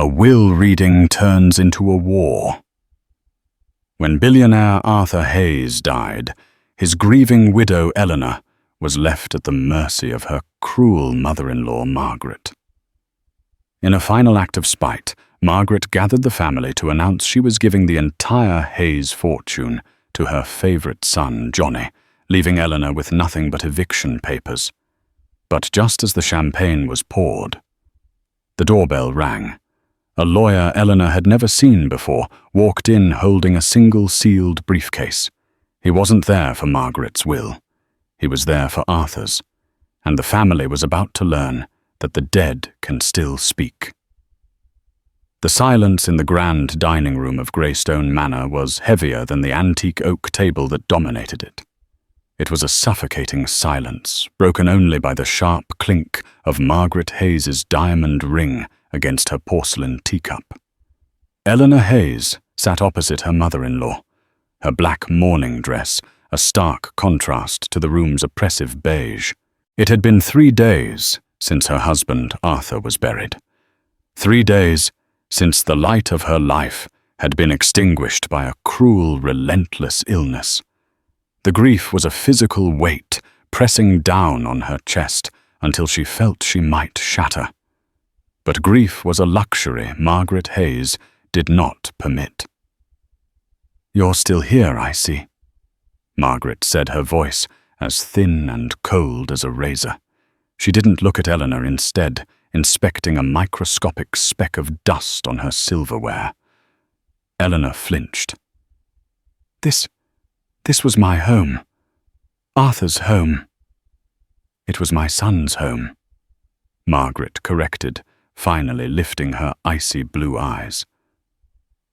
A will reading turns into a war. When billionaire Arthur Hayes died, his grieving widow Eleanor was left at the mercy of her cruel mother-in-law Margaret. In a final act of spite, Margaret gathered the family to announce she was giving the entire Hayes fortune to her favorite son, Johnny, leaving Eleanor with nothing but eviction papers. But just as the champagne was poured, the doorbell rang. A lawyer Eleanor had never seen before walked in holding a single sealed briefcase. He wasn't there for Margaret's will. He was there for Arthur's, and the family was about to learn that the dead can still speak. The silence in the grand dining room of Greystone Manor was heavier than the antique oak table that dominated it. It was a suffocating silence, broken only by the sharp clink of Margaret Hayes's diamond ring against her porcelain teacup. Eleanor Hayes sat opposite her mother-in-law, her black mourning dress a stark contrast to the room's oppressive beige. It had been 3 days since her husband Arthur was buried. 3 days since the light of her life had been extinguished by a cruel, relentless illness. The grief was a physical weight pressing down on her chest until she felt she might shatter. But grief was a luxury Margaret Hayes did not permit. "You're still here, I see," Margaret said, her voice as thin and cold as a razor. She didn't look at Eleanor, instead inspecting a microscopic speck of dust on her silverware. Eleanor flinched. This was my home. Arthur's home. It was my son's home," Margaret corrected, finally lifting her icy blue eyes.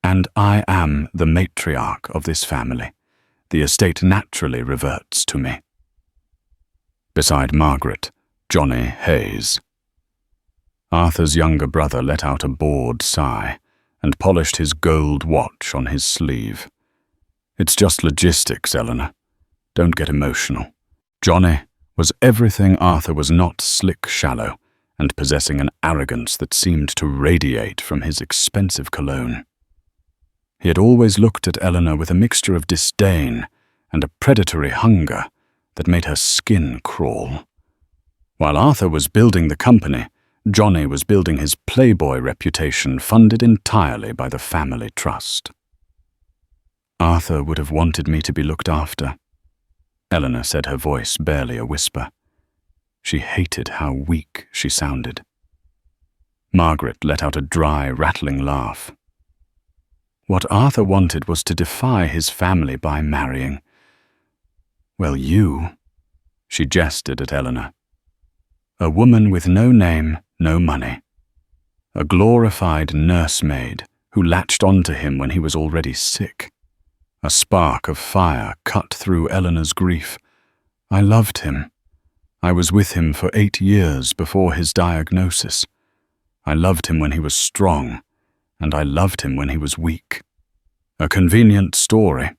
"And I am the matriarch of this family. The estate naturally reverts to me." Beside Margaret, Johnny Hayes. Arthur's younger brother let out a bored sigh and polished his gold watch on his sleeve. "It's just logistics, Eleanor. Don't get emotional." Johnny was everything Arthur was not slick-shallow and possessing an arrogance that seemed to radiate from his expensive cologne. He had always looked at Eleanor with a mixture of disdain and a predatory hunger that made her skin crawl. While Arthur was building the company, Johnny was building his playboy reputation funded entirely by the family trust. "Arthur would have wanted me to be looked after," Eleanor said, her voice barely a whisper. She hated how weak she sounded. Margaret let out a dry, rattling laugh. "What Arthur wanted was to defy his family by marrying. Well, you," she gestured at Eleanor. "A woman with no name, no money. A glorified nursemaid who latched onto him when he was already sick." A spark of fire cut through Eleanor's grief. "I loved him. I was with him for 8 years before his diagnosis. I loved him when he was strong, and I loved him when he was weak." "A convenient story,"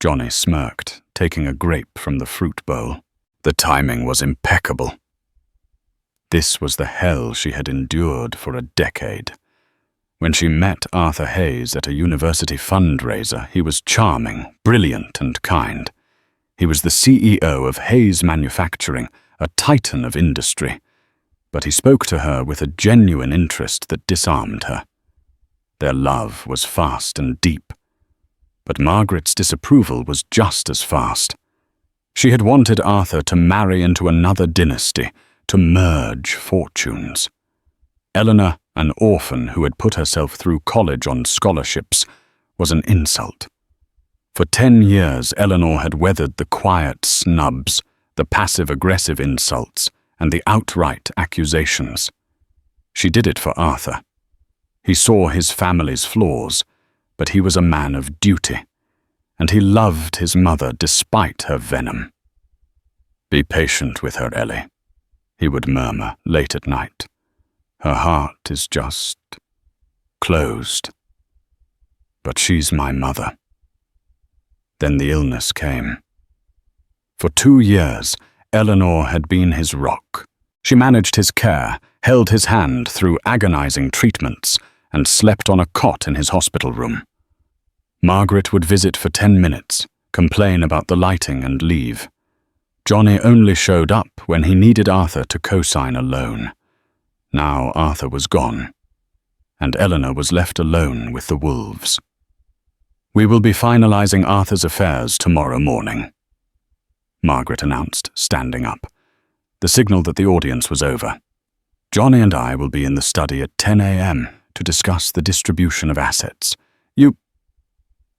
Johnny smirked, taking a grape from the fruit bowl. The timing was impeccable. This was the hell she had endured for a decade. When she met Arthur Hayes at a university fundraiser, he was charming, brilliant, and kind. He was the CEO of Hayes Manufacturing, a titan of industry, but he spoke to her with a genuine interest that disarmed her. Their love was fast and deep, but Margaret's disapproval was just as fast. She had wanted Arthur to marry into another dynasty, to merge fortunes. Eleanor, an orphan who had put herself through college on scholarships, was an insult. For 10 years, Eleanor had weathered the quiet snubs, the passive-aggressive insults, and the outright accusations. She did it for Arthur. He saw his family's flaws, but he was a man of duty, and he loved his mother despite her venom. "Be patient with her, Ellie," he would murmur late at night. "Her heart is just closed. But she's my mother." Then the illness came. For 2 years, Eleanor had been his rock. She managed his care, held his hand through agonizing treatments, and slept on a cot in his hospital room. Margaret would visit for 10 minutes, complain about the lighting and leave. Johnny only showed up when he needed Arthur to co-sign a loan. Now Arthur was gone, and Eleanor was left alone with the wolves. "We will be finalizing Arthur's affairs tomorrow morning," Margaret announced, standing up, the signal that the audience was over. "Johnny and I will be in the study at 10 a.m. to discuss the distribution of assets. You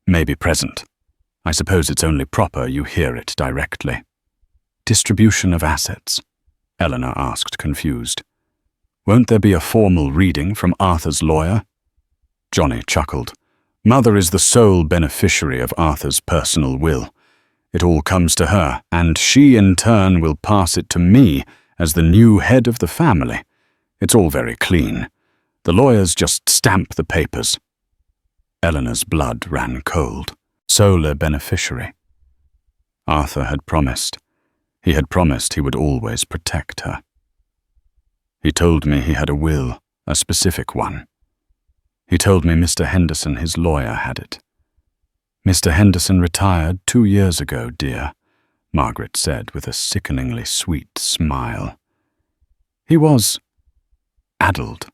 may be present. I suppose it's only proper you hear it directly." "Distribution of assets?" Eleanor asked, confused. "Won't there be a formal reading from Arthur's lawyer?" Johnny chuckled. "Mother is the sole beneficiary of Arthur's personal will. It all comes to her, and she in turn will pass it to me as the new head of the family. It's all very clean. The lawyers just stamp the papers." Eleanor's blood ran cold. Sole beneficiary. Arthur had promised. He had promised he would always protect her. He told me he had a will, a specific one. He told me Mr. Henderson, his lawyer, had it. "Mr. Henderson retired 2 years ago, dear," Margaret said with a sickeningly sweet smile. "He was addled."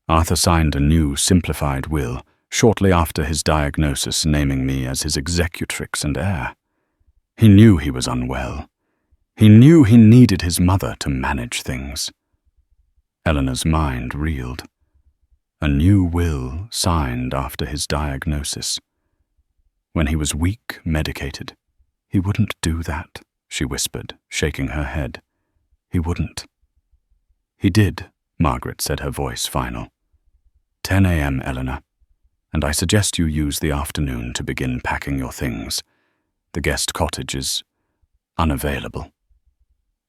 Arthur signed a new, simplified will shortly after his diagnosis, naming me as his executrix and heir. He knew he was unwell. He knew he needed his mother to manage things. Eleanor's mind reeled. A new will signed after his diagnosis. When he was weak, medicated. "He wouldn't do that," she whispered, shaking her head. "He wouldn't." "He did," Margaret said, her voice final. 10 a.m., Eleanor, and I suggest you use the afternoon to begin packing your things. The guest cottage is unavailable."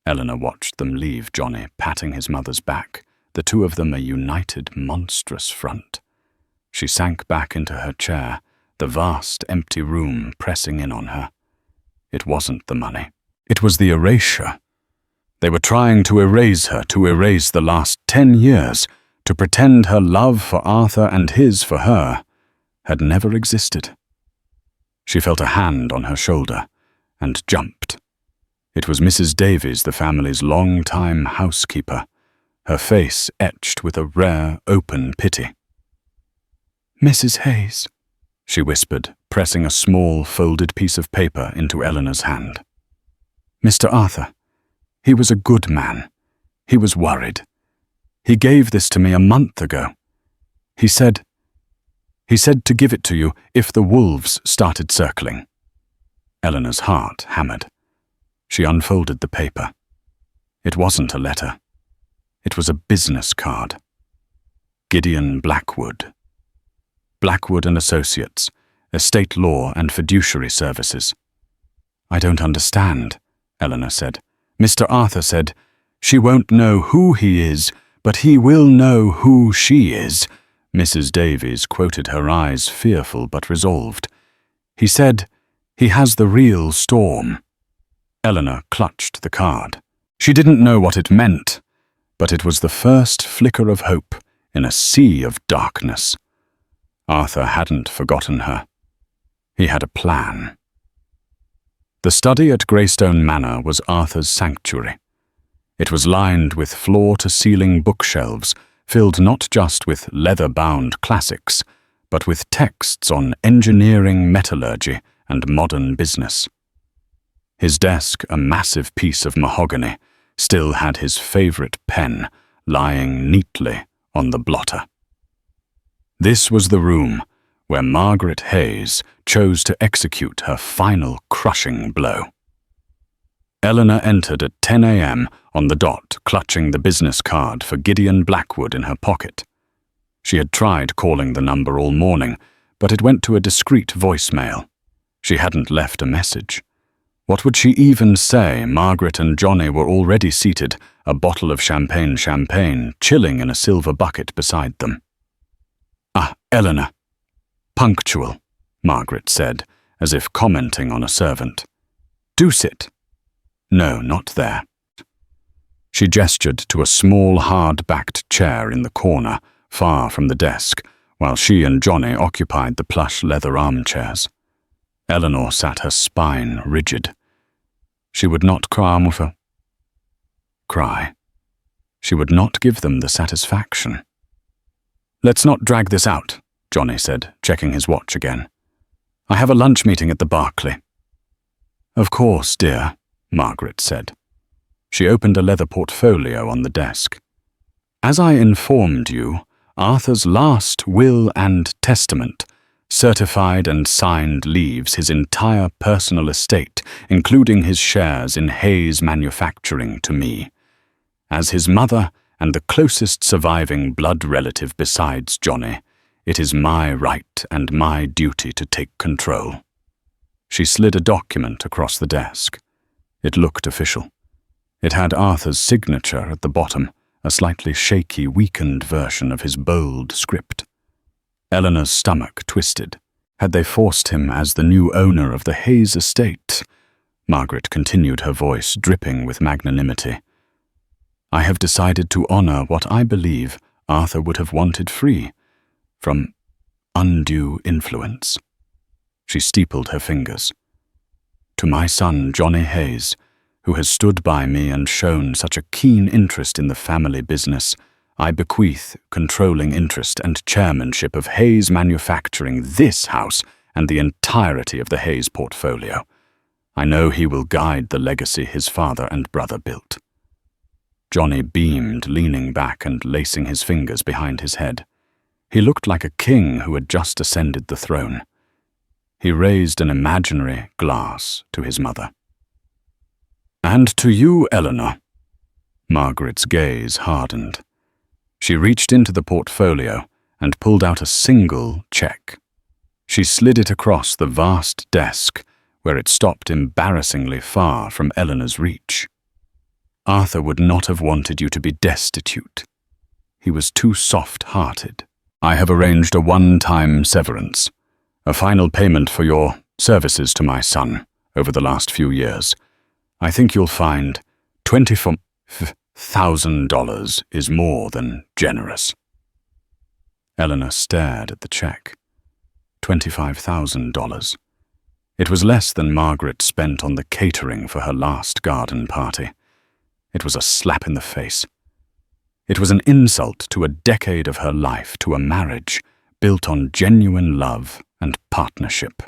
Eleanor watched them leave Johnny, patting his mother's back, the two of them a united, monstrous front. She sank back into her chair, the vast, empty room pressing in on her. It wasn't the money. It was the erasure. They were trying to erase her, to erase the last 10 years, to pretend her love for Arthur and his for her had never existed. She felt a hand on her shoulder and jumped. It was Mrs. Davies, the family's long-time housekeeper, her face etched with a rare, open pity. "Mrs. Hayes," she whispered, pressing a small, folded piece of paper into Eleanor's hand. "Mr. Arthur, he was a good man. He was worried. He gave this to me a month ago. He said to give it to you if the wolves started circling." Eleanor's heart hammered. She unfolded the paper. It wasn't a letter. It was a business card. Gideon Blackwood. Blackwood and Associates, Estate Law and Fiduciary Services. "I don't understand," Eleanor said. "Mr. Arthur said, 'She won't know who he is, but he will know who she is.'" Mrs. Davies quoted, her eyes fearful but resolved. "He said, 'He has the real storm.'" Eleanor clutched the card. She didn't know what it meant, but it was the first flicker of hope in a sea of darkness. Arthur hadn't forgotten her. He had a plan. The study at Greystone Manor was Arthur's sanctuary. It was lined with floor-to-ceiling bookshelves, filled not just with leather-bound classics, but with texts on engineering, metallurgy, and modern business. His desk, a massive piece of mahogany, still had his favorite pen lying neatly on the blotter. This was the room where Margaret Hayes chose to execute her final crushing blow. Eleanor entered at 10 a.m. on the dot, clutching the business card for Gideon Blackwood in her pocket. She had tried calling the number all morning, but it went to a discreet voicemail. She hadn't left a message. What would she even say? Margaret and Johnny were already seated, a bottle of champagne chilling in a silver bucket beside them. "Ah, Eleanor." "Punctual," Margaret said, as if commenting on a servant. "Do sit." "No, not there." She gestured to a small, hard-backed chair in the corner, far from the desk, while she and Johnny occupied the plush leather armchairs. Eleanor sat her spine rigid. She would not cry. She would not give them the satisfaction. "Let's not drag this out," Johnny said, checking his watch again. "I have a lunch meeting at the Barclay." "Of course, dear," Margaret said. She opened a leather portfolio on the desk. "As I informed you, Arthur's last will and testament, certified and signed, leaves his entire personal estate, including his shares in Heir's manufacturing, to me. As his mother and the closest surviving blood relative besides Johnny, it is my right and my duty to take control." She slid a document across the desk. It looked official. It had Arthur's signature at the bottom, a slightly shaky, weakened version of his bold script. Eleanor's stomach twisted. Had they forced him as the new owner of the Heir's estate? Margaret continued, her voice dripping with magnanimity. "I have decided to honor what I believe Arthur would have wanted free from undue influence." She steepled her fingers. "To my son, Johnny Heir, who has stood by me and shown such a keen interest in the family business, I bequeath controlling interest and chairmanship of Heir's manufacturing, this house, and the entirety of the Heir portfolio. I know he will guide the legacy his father and brother built." Johnny beamed, leaning back and lacing his fingers behind his head. He looked like a king who had just ascended the throne. He raised an imaginary glass to his mother. "And to you, Eleanor." Margaret's gaze hardened. She reached into the portfolio and pulled out a single check. She slid it across the vast desk, where it stopped embarrassingly far from Eleanor's reach. "Arthur would not have wanted you to be destitute. He was too soft-hearted. I have arranged a one-time severance, a final payment for your services to my son over the last few years. I think you'll find $24,000 is more than generous." Eleanor stared at the check. $25,000. It was less than Margaret spent on the catering for her last garden party. It was a slap in the face. It was an insult to a decade of her life, to a marriage built on genuine love and partnership.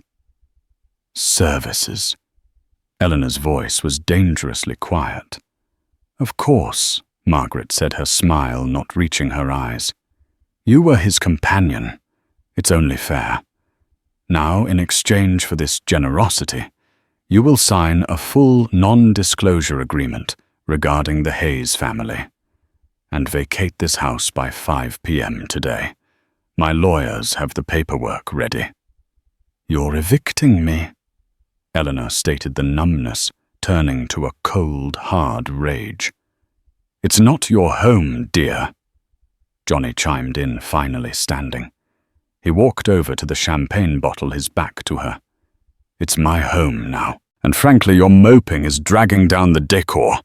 Services. Eleanor's voice was dangerously quiet. "Of course," Margaret said, her smile not reaching her eyes. "You were his companion. It's only fair. Now, in exchange for this generosity, you will sign a full non-disclosure agreement regarding the Heir family, and vacate this house by 5 p.m. today. My lawyers have the paperwork ready." "You're evicting me," Eleanor stated, the numbness turning to a cold, hard rage. "It's not your home, dear," Johnny chimed in, finally standing. He walked over to the champagne bottle, his back to her. "It's my home now, and frankly your moping is dragging down the decor."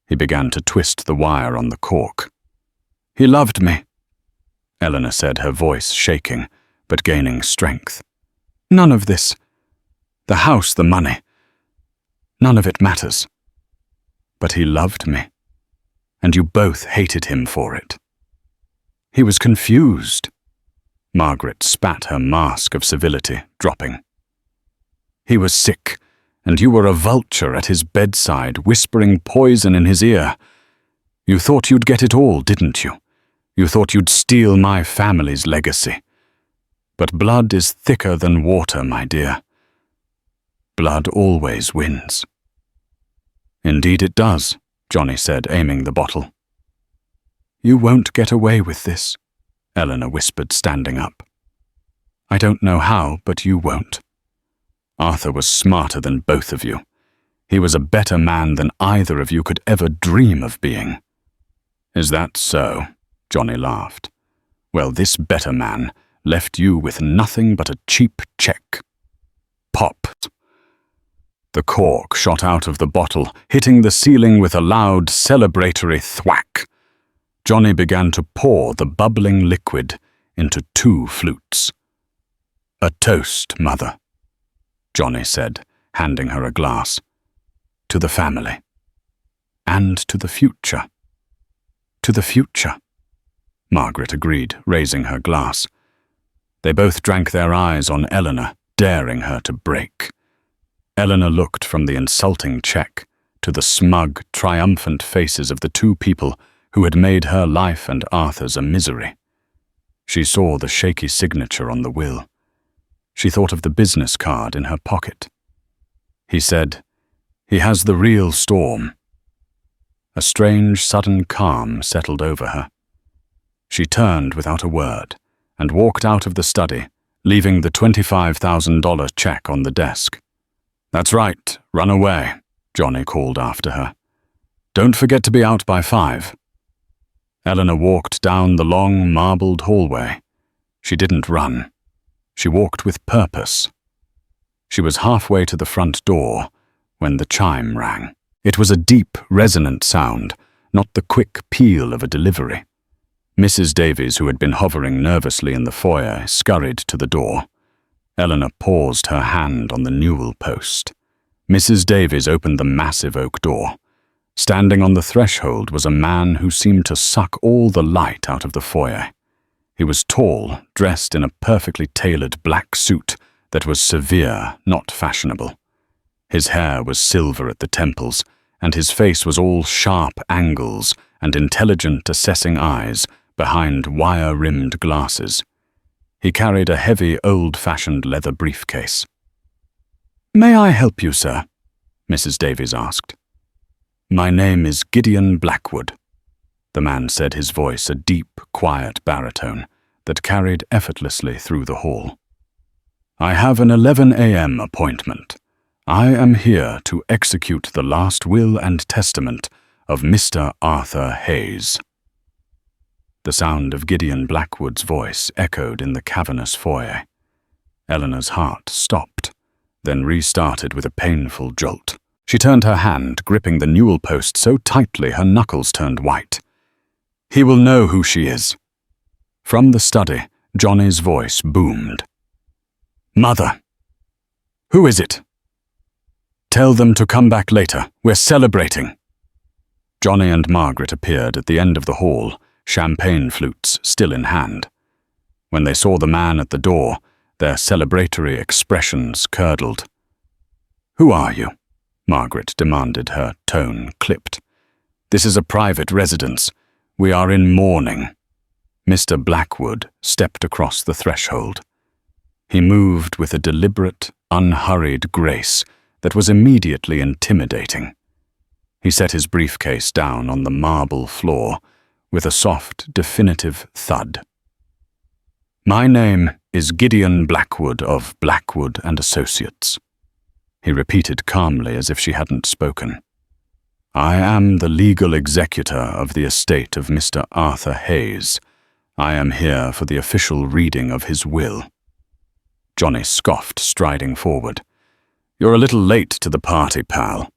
He began to twist the wire on the cork. "He loved me," Eleanor said, her voice shaking, but gaining strength. "None of this. The house, the money. None of it matters. But he loved me, and you both hated him for it." He was confused. Margaret spat her mask of civility, dropping. "He was sick, and you were a vulture at his bedside, whispering poison in his ear. You thought you'd get it all, didn't you? You thought you'd steal my family's legacy. But blood is thicker than water, my dear. Blood always wins." "Indeed it does," Johnny said, aiming the bottle. "You won't get away with this," Eleanor whispered, standing up. "I don't know how, but you won't. Arthur was smarter than both of you. He was a better man than either of you could ever dream of being." "Is that so?" Johnny laughed. "Well, this better man left you with nothing but a cheap check." Pop. The cork shot out of the bottle, hitting the ceiling with a loud, celebratory thwack. Johnny began to pour the bubbling liquid into 2 flutes. "A toast, Mother," Johnny said, handing her a glass. "To the family. And to the future." "To the future," Margaret agreed, raising her glass. They both drank, their eyes on Eleanor, daring her to break. Eleanor looked from the insulting check to the smug, triumphant faces of the 2 people who had made her life and Arthur's a misery. She saw the shaky signature on the will. She thought of the business card in her pocket. He said, "He has the real storm." A strange, sudden calm settled over her. She turned without a word and walked out of the study, leaving the $25,000 check on the desk. "That's right, run away," Johnny called after her. "Don't forget to be out by 5. Eleanor walked down the long, marbled hallway. She didn't run. She walked with purpose. She was halfway to the front door when the chime rang. It was a deep, resonant sound, not the quick peal of a delivery. Mrs. Davies, who had been hovering nervously in the foyer, scurried to the door. Eleanor paused, her hand on the newel post. Mrs. Davies opened the massive oak door. Standing on the threshold was a man who seemed to suck all the light out of the foyer. He was tall, dressed in a perfectly tailored black suit that was severe, not fashionable. His hair was silver at the temples, and his face was all sharp angles and intelligent, assessing eyes behind wire-rimmed glasses. He carried a heavy, old-fashioned leather briefcase. "May I help you, sir?" Mrs. Davies asked. "My name is Gideon Blackwood," the man said, his voice a deep, quiet baritone that carried effortlessly through the hall. "I have an 11 a.m. appointment. I am here to execute the last will and testament of Mr. Arthur Hayes." The sound of Gideon Blackwood's voice echoed in the cavernous foyer. Eleanor's heart stopped, then restarted with a painful jolt. She turned her hand, gripping the newel post so tightly her knuckles turned white. "He will know who she is." From the study, Johnny's voice boomed. "Mother! Who is it? Tell them to come back later. We're celebrating." Johnny and Margaret appeared at the end of the hall, champagne flutes still in hand. When they saw the man at the door, their celebratory expressions curdled. "Who are you?" Margaret demanded, her tone clipped. "This is a private residence. We are in mourning." Mr. Blackwood stepped across the threshold. He moved with a deliberate, unhurried grace that was immediately intimidating. He set his briefcase down on the marble floor with a soft, definitive thud. "My name is Gideon Blackwood of Blackwood and Associates," he repeated calmly as if she hadn't spoken. "I am the legal executor of the estate of Mr. Arthur Hayes. I am here for the official reading of his will." Johnny scoffed, striding forward. "You're a little late to the party, pal.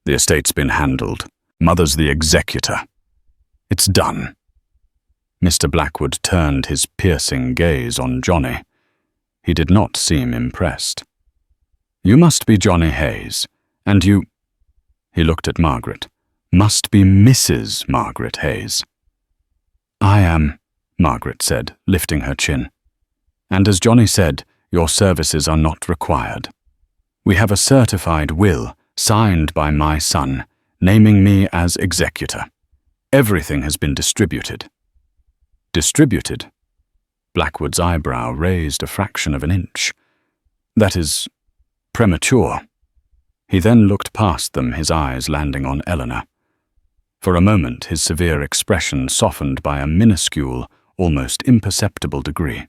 The estate's been handled. Mother's the executor. It's done." Mr. Blackwood turned his piercing gaze on Johnny. He did not seem impressed. "You must be Johnny Hayes, and you—" He looked at Margaret. "Must be Mrs. Margaret Hayes." "I am," Margaret said, lifting her chin. "And as Johnny said, your services are not required. We have a certified will signed by my son, naming me as executor. Everything has been distributed." "Distributed?" Blackwood's eyebrow raised a fraction of an inch. "That is premature." He then looked past them, his eyes landing on Eleanor. For a moment, his severe expression softened by a minuscule, almost imperceptible degree.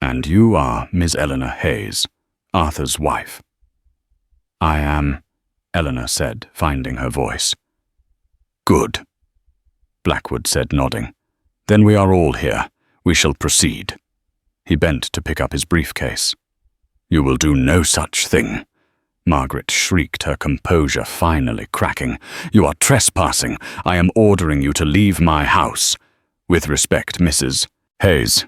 "And you are Miss Eleanor Hayes, Arthur's wife?" "I am," Eleanor said, finding her voice. "Good," Blackwood said, nodding. "Then we are all here. We shall proceed." He bent to pick up his briefcase. "You will do no such thing. Margaret shrieked, her composure finally cracking. "You are trespassing. I am ordering you to leave my house. With respect, Mrs. Hayes,"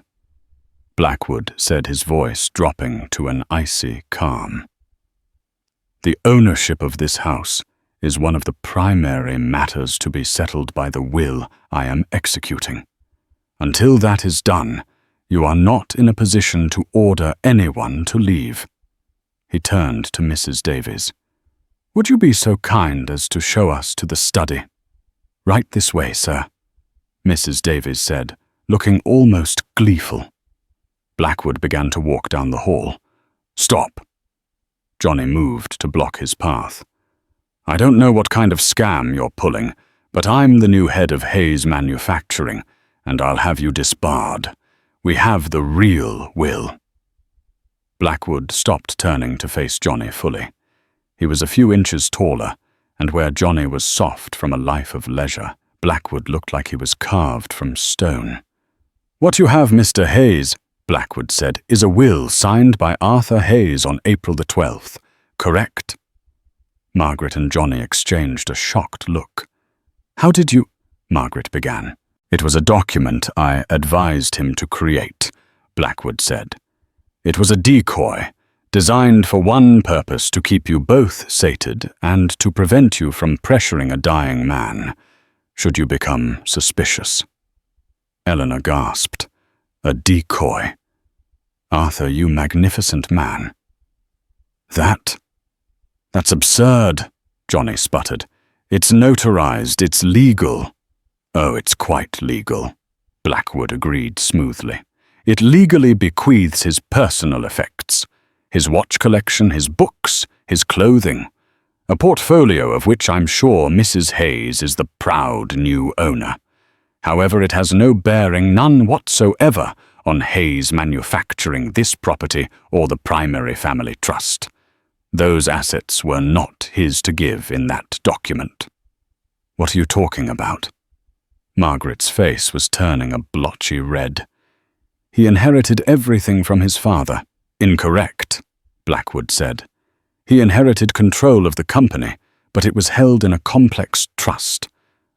Blackwood said, his voice dropping to an icy calm. "The ownership of this house is one of the primary matters to be settled by the will I am executing. Until that is done, you are not in a position to order anyone to leave." He turned to Mrs. Davies. "Would you be so kind as to show us to the study?" "Right this way, sir," Mrs. Davies said, looking almost gleeful. Blackwood began to walk down the hall. "Stop!" Johnny moved to block his path. "I don't know what kind of scam you're pulling, but I'm the new head of Hayes Manufacturing, and I'll have you disbarred. We have the real will." Blackwood stopped, turning to face Johnny fully. He was a few inches taller, and where Johnny was soft from a life of leisure, Blackwood looked like he was carved from stone. "What you have, Mr. Hayes," Blackwood said, "is a will signed by Arthur Hayes on April the 12th, correct?" Margaret and Johnny exchanged a shocked look. "How did you—" Margaret began. "It was a document I advised him to create," Blackwood said. "It was a decoy, designed for one purpose, to keep you both sated and to prevent you from pressuring a dying man, should you become suspicious." Eleanor gasped. "A decoy? Arthur, you magnificent man." That's absurd," Johnny sputtered. "It's notarized, it's legal." "Oh, it's quite legal," Blackwood agreed smoothly. "It legally bequeaths his personal effects, his watch collection, his books, his clothing, a portfolio of which I'm sure Mrs. Hayes is the proud new owner. However, it has no bearing, none whatsoever, on Hayes Manufacturing, this property, or the primary family trust. Those assets were not his to give in that document." "What are you talking about?" Margaret's face was turning a blotchy red. "He inherited everything from his father." "Incorrect," Blackwood said. "He inherited control of the company, but it was held in a complex trust,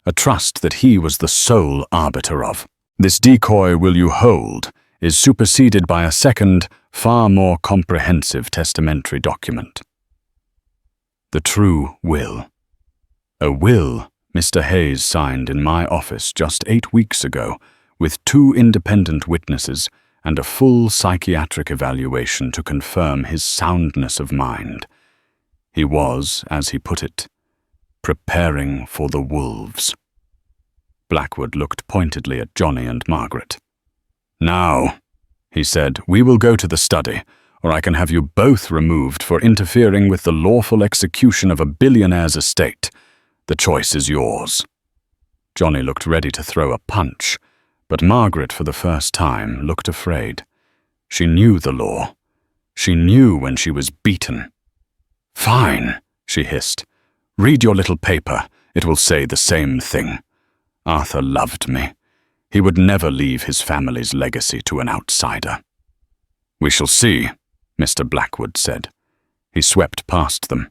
a trust that he was the sole arbiter of. This decoy will you hold is superseded by a second, far more comprehensive testamentary document. The true will. A will Mr. Hayes signed in my office just 8 weeks ago, with 2 independent witnesses and a full psychiatric evaluation to confirm his soundness of mind. He was, as he put it, preparing for the wolves." Blackwood looked pointedly at Johnny and Margaret. "Now," he said, "we will go to the study, or I can have you both removed for interfering with the lawful execution of a billionaire's estate. The choice is yours." Johnny looked ready to throw a punch, but Margaret, for the first time, looked afraid. She knew the law. She knew when she was beaten. "Fine," she hissed. "Read your little paper. It will say the same thing. Arthur loved me. He would never leave his family's legacy to an outsider." "We shall see," Mr. Blackwood said. He swept past them.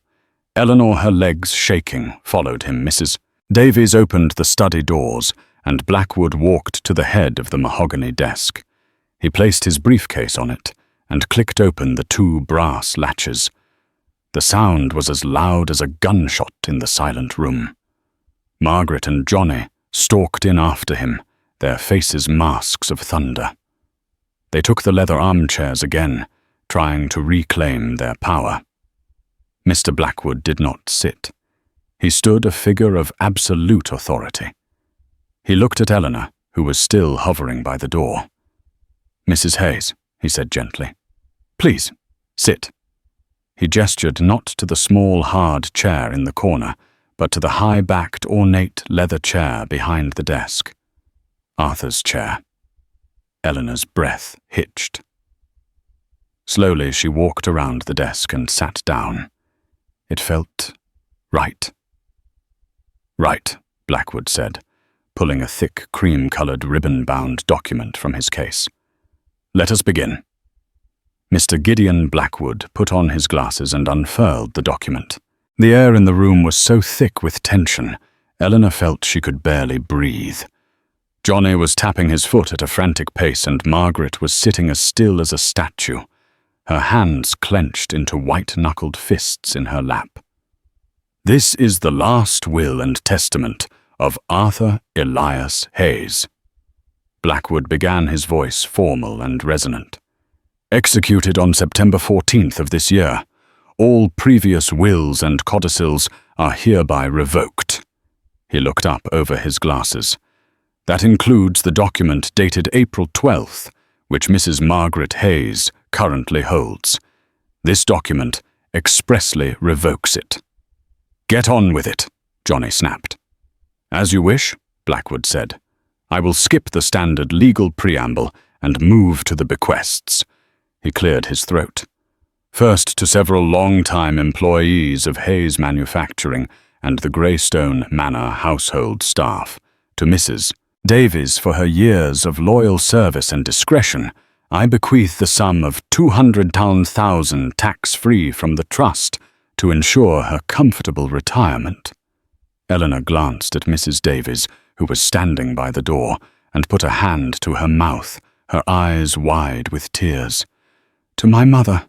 Eleanor, her legs shaking, followed him. Mrs. Davies opened the study doors, and Blackwood walked to the head of the mahogany desk. He placed his briefcase on it and clicked open the 2 brass latches. The sound was as loud as a gunshot in the silent room. Margaret and Johnny stalked in after him, their faces masks of thunder. They took the leather armchairs again, trying to reclaim their power. Mr. Blackwood did not sit. He stood a figure of absolute authority. He looked at Eleanor, who was still hovering by the door. "Mrs. Hayes," he said gently, "please, sit." He gestured not to the small, hard chair in the corner, but to the high-backed, ornate leather chair behind the desk. Arthur's chair. Eleanor's breath hitched. Slowly she walked around the desk and sat down. It felt right. "Right," Blackwood said, pulling a thick, cream-colored, ribbon-bound document from his case. "Let us begin." Mr. Gideon Blackwood put on his glasses and unfurled the document. The air in the room was so thick with tension, Eleanor felt she could barely breathe. Johnny was tapping his foot at a frantic pace, and Margaret was sitting as still as a statue, her hands clenched into white-knuckled fists in her lap. "This is the last will and testament of Arthur Elias Hayes." Blackwood began, his voice formal and resonant. "Executed on September 14th of this year. All previous wills and codicils are hereby revoked." He looked up over his glasses. "That includes the document dated April 12th, which Mrs. Margaret Hayes currently holds. This document expressly revokes it." "Get on with it," Johnny snapped. "As you wish," Blackwood said. "I will skip the standard legal preamble and move to the bequests." He cleared his throat. "First, to several long-time employees of Hayes Manufacturing and the Greystone Manor household staff. To Mrs. Davies, for her years of loyal service and discretion, I bequeath the sum of £200,000 tax-free from the trust to ensure her comfortable retirement." Eleanor glanced at Mrs. Davies, who was standing by the door, and put a hand to her mouth, her eyes wide with tears. "To my mother,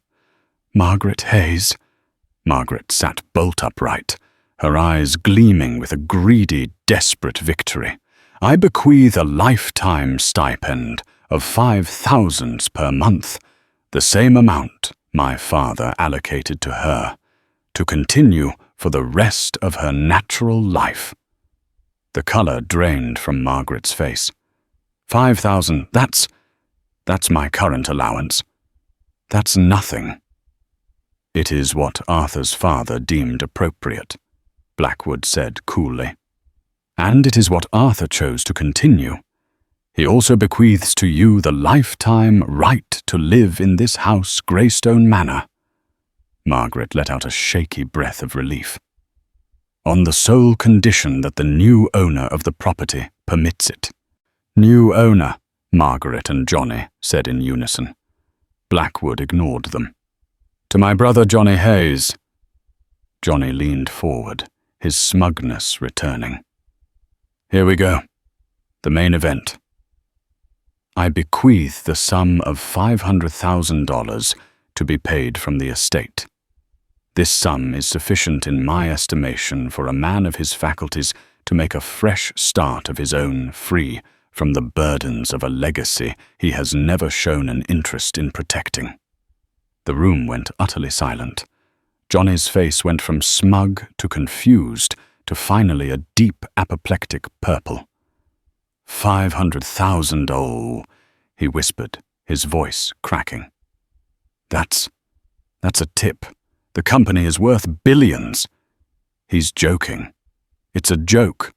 Margaret Hayes." Margaret sat bolt upright, her eyes gleaming with a greedy, desperate victory. "I bequeath a lifetime stipend of £5,000 per month, the same amount my father allocated to her, to continue for the rest of her natural life." The colour drained from Margaret's face. "5,000, that's my current allowance. That's nothing." "It is what Arthur's father deemed appropriate," Blackwood said coolly. "And it is what Arthur chose to continue. He also bequeaths to you the lifetime right to live in this house, Greystone Manor." Margaret let out a shaky breath of relief. "On the sole condition that the new owner of the property permits it." "New owner," Margaret and Johnny said in unison. Blackwood ignored them. "To my brother Johnny Hayes." Johnny leaned forward, his smugness returning. "Here we go. The main event. I bequeath the sum of $500,000 to be paid from the estate. This sum is sufficient in my estimation for a man of his faculties to make a fresh start of his own, free from the burdens of a legacy he has never shown an interest in protecting." The room went utterly silent. Johnny's face went from smug to confused to finally a deep apoplectic purple. $500,000, oh, he whispered, his voice cracking. That's a tip. The company is worth billions." "He's joking. It's a joke."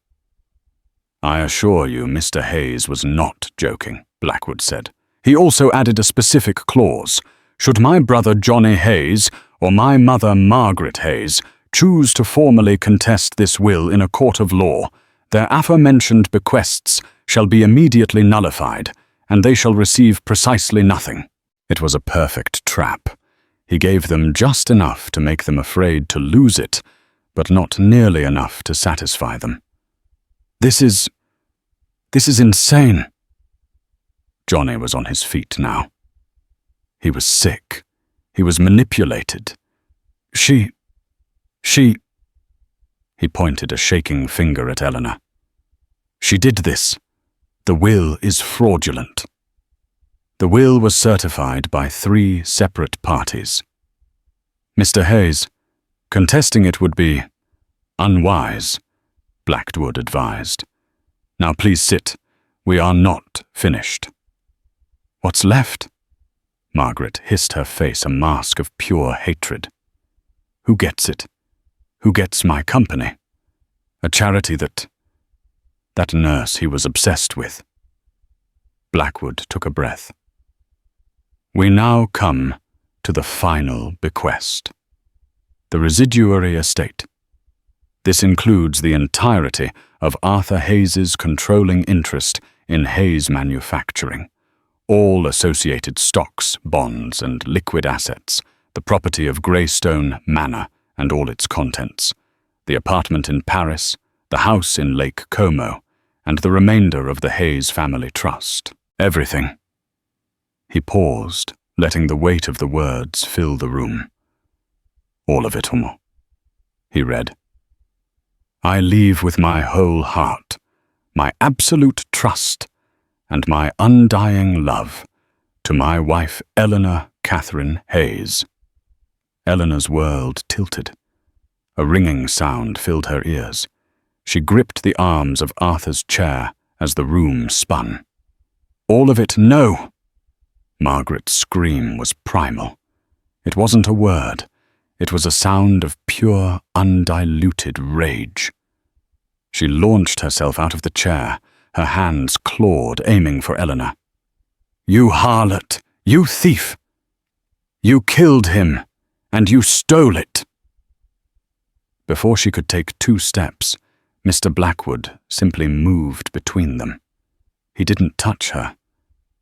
"I assure you Mr. Hayes was not joking," Blackwood said. "He also added a specific clause. Should my brother Johnny Hayes or my mother Margaret Hayes choose to formally contest this will in a court of law, their aforementioned bequests shall be immediately nullified, and they shall receive precisely nothing." It was a perfect trap. He gave them just enough to make them afraid to lose it, but not nearly enough to satisfy them. This is insane." Johnny was on his feet now. He was sick. He was manipulated. She... He pointed a shaking finger at Eleanor. "She did this. The will is fraudulent." The will was certified by 3 separate parties. "Mr. Hayes, contesting it would be unwise," Blackwood advised. "Now please sit. We are not finished." "What's left?" Margaret hissed, her face a mask of pure hatred. "Who gets it? Who gets my company? A charity that nurse he was obsessed with." Blackwood took a breath. "We now come to the final bequest. The residuary estate. This includes the entirety of Arthur Hayes's controlling interest in Hayes Manufacturing, all associated stocks, bonds, and liquid assets, the property of Greystone Manor and all its contents, the apartment in Paris, the house in Lake Como, and the remainder of the Hayes family trust. Everything. He paused, letting the weight of the words fill the room. All of it, Homo. He read. I leave with my whole heart, my absolute trust, and my undying love to my wife Eleanor Catherine Hayes. Eleanor's world tilted. A ringing sound filled her ears. She gripped the arms of Arthur's chair as the room spun. All of it, no! Margaret's scream was primal. It wasn't a word. It was a sound of pure, undiluted rage. She launched herself out of the chair, her hands clawed, aiming for Eleanor. You harlot! You thief! You killed him, and you stole it! Before she could take 2 steps, Mr. Blackwood simply moved between them. He didn't touch her,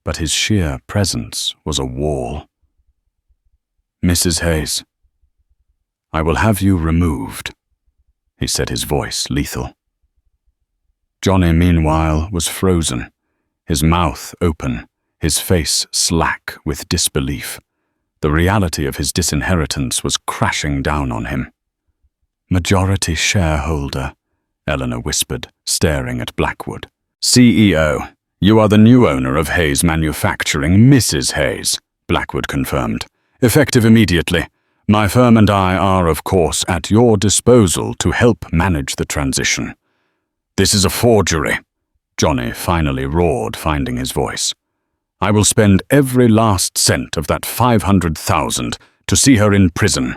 but his sheer presence was a wall. Mrs. Hayes, I will have you removed, he said, his voice lethal. Johnny, meanwhile, was frozen, his mouth open, his face slack with disbelief. The reality of his disinheritance was crashing down on him. Majority shareholder, Eleanor whispered, staring at Blackwood. CEO, you are the new owner of Hayes Manufacturing, Mrs. Hayes, Blackwood confirmed. Effective immediately. My firm and I are, of course, at your disposal to help manage the transition. This is a forgery, Johnny finally roared, finding his voice. I will spend every last cent of that $500,000 to see her in prison.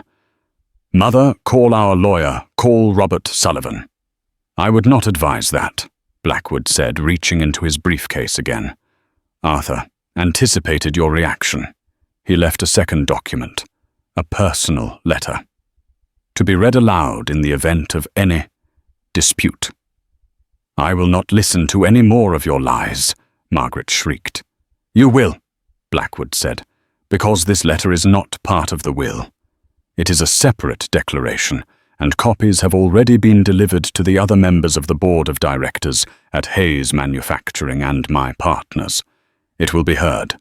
Mother, call our lawyer, call Robert Sullivan. I would not advise that, Blackwood said, reaching into his briefcase again. Arthur anticipated your reaction. He left a second document, a personal letter, to be read aloud in the event of any dispute. I will not listen to any more of your lies, Margaret shrieked. You will, Blackwood said, because this letter is not part of the will. It is a separate declaration, and copies have already been delivered to the other members of the board of directors at Hayes Manufacturing and my partners. It will be heard.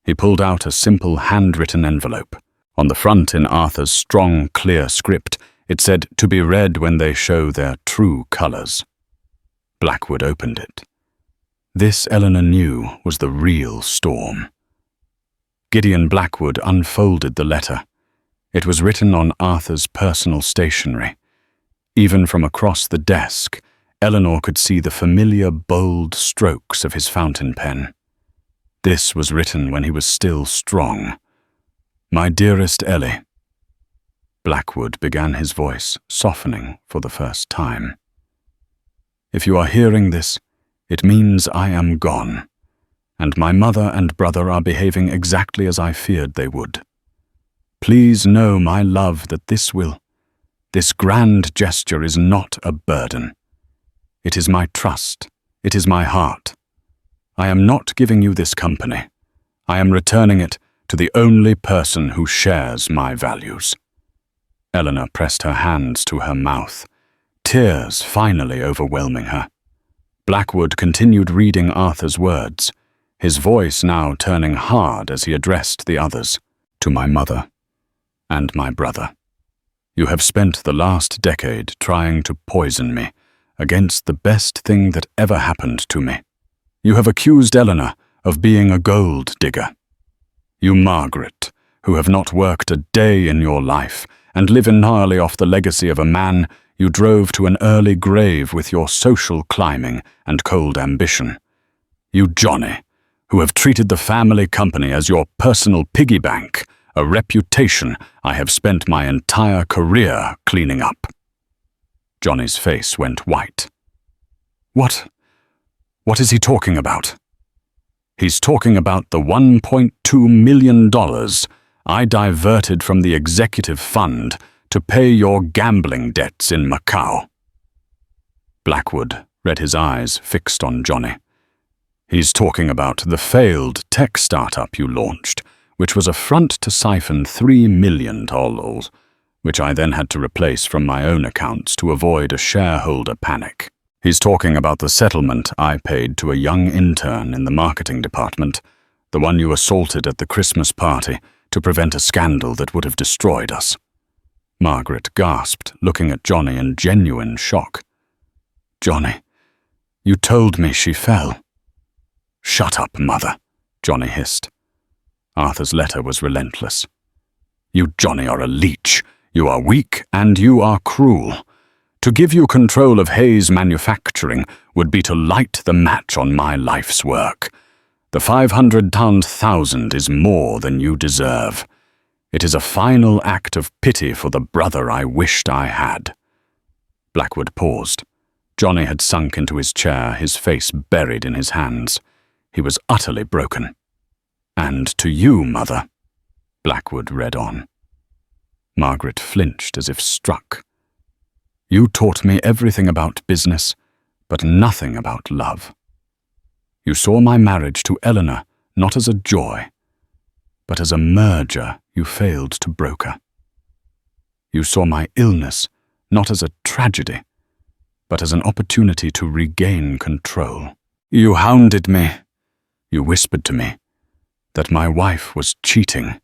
He pulled out a simple handwritten envelope. On the front, in Arthur's strong, clear script, it said, to be read when they show their true colors. Blackwood opened it. This, Eleanor knew, was the real storm. Gideon Blackwood unfolded the letter. It was written on Arthur's personal stationery. Even from across the desk, Eleanor could see the familiar, bold strokes of his fountain pen. This was written when he was still strong. My dearest Ellie. Blackwood began, his voice softening for the first time. If you are hearing this, it means I am gone, and my mother and brother are behaving exactly as I feared they would. Please know, my love, that this grand gesture is not a burden. It is my trust. It is my heart. I am not giving you this company. I am returning it to the only person who shares my values. Eleanor pressed her hands to her mouth, tears finally overwhelming her. Blackwood continued reading Arthur's words, his voice now turning hard as he addressed the others. To my mother and my brother. You have spent the last decade trying to poison me against the best thing that ever happened to me. You have accused Eleanor of being a gold digger. You, Margaret, who have not worked a day in your life and live entirely off the legacy of a man you drove to an early grave with your social climbing and cold ambition. You, Johnny, who have treated the family company as your personal piggy bank, a reputation I have spent my entire career cleaning up. Johnny's face went white. What is he talking about? He's talking about the $1.2 million I diverted from the executive fund to pay your gambling debts in Macau. Blackwood read his eyes fixed on Johnny. He's talking about the failed tech startup you launched, which was a front to siphon 3 million tollals, which I then had to replace from my own accounts to avoid a shareholder panic. He's talking about the settlement I paid to a young intern in the marketing department, the one you assaulted at the Christmas party to prevent a scandal that would have destroyed us. Margaret gasped, looking at Johnny in genuine shock. Johnny, you told me she fell. Shut up, Mother, Johnny hissed. Arthur's letter was relentless. You, Johnny, are a leech. You are weak and you are cruel. To give you control of Heir's manufacturing would be to light the match on my life's work. The 500,000 is more than you deserve. It is a final act of pity for the brother I wished I had. Blackwood paused. Johnny had sunk into his chair, his face buried in his hands. He was utterly broken. And to you, Mother, Blackwood read on. Margaret flinched as if struck. You taught me everything about business, but nothing about love. You saw my marriage to Eleanor not as a joy, but as a merger you failed to broker. You saw my illness not as a tragedy, but as an opportunity to regain control. You hounded me. You whispered to me that my wife was cheating,